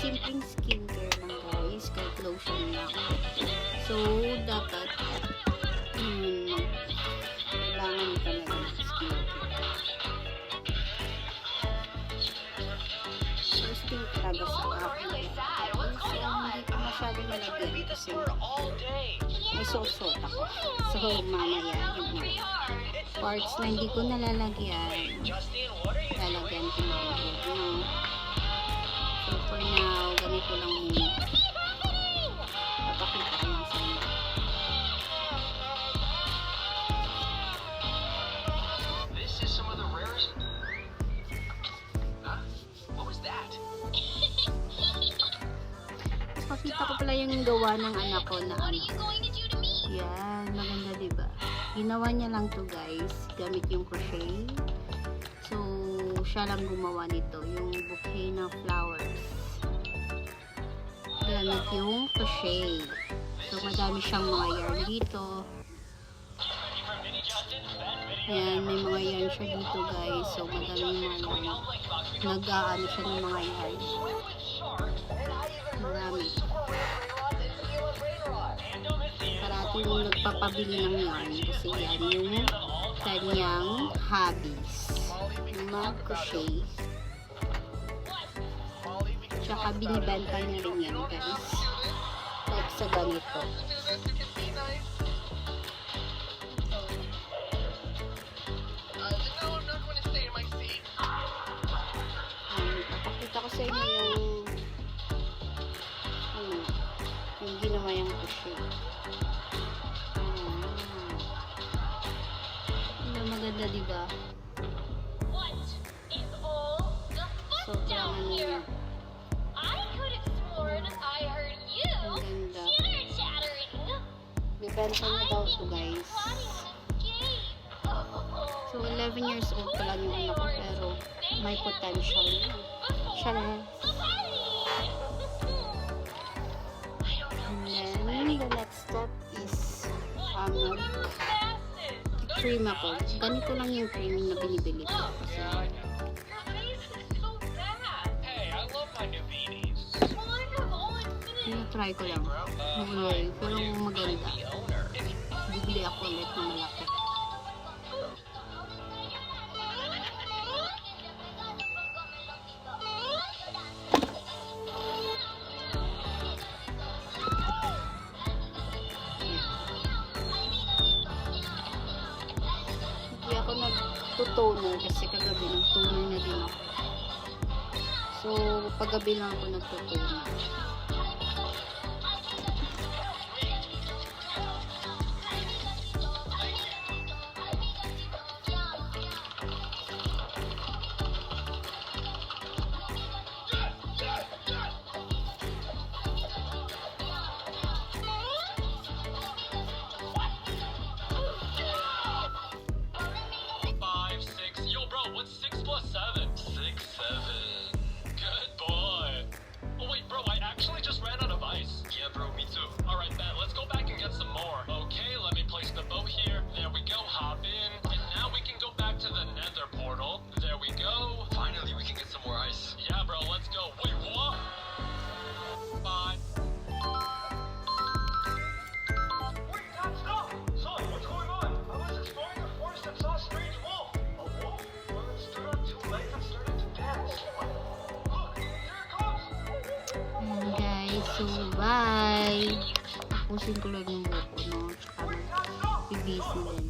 simpleng skincare lang guys, kahit lotion lang. So, dapat kailangan talaga ng skincare. First thing talaga sa akin is hindi ko masyadong nalagyan kasi may suot ako. So, mamaya yung mga parts na hindi ko nalalagyan, lalagyan ko mamaya. So, for now, ganito lang muna. Papakita ko lang sa inyo. This is some of the rarest. Huh? What was that? Pakita ko pala yung gawa ng anak ko na ano. Yan, maganda diba? Ginawa niya lang to guys, gamit yung crochet. So, siya lang gumawa nito, yung bouquet ng flowers. Gamit yung crochet. So, madami siyang mga yarn dito. Ayan, may mga yarn siya dito guys. So, madami mga yarn. Nag-aano siya ng mga yarn. Marami. Parating nagpapabili ng yarn kasi yan yung kanyang hobbies. Mag-crochet. Tsaka binibenta niya rin yan guys. Like sa ganito. Papakita ko sa inyo yung ginawa yung crochet. Maganda diba? Sobrang ano yun. Maganda. Bibenta na daw ito guys. So 11 years old pa lang yung anak ko pero may potential. Siya na. And then the next step is cream ako. Ganito lang yung cream na binibili ko. Kasi try ko lang. Okay, pero maganda. Bibili ako ulit na malaki. Hindi ako nag-toner kasi kagabi nag-toner na din ako. So, paggabi lang ako nag-toner. So, bye! Tapusin ko lang yung buko, no? Tsaka mag-busy din.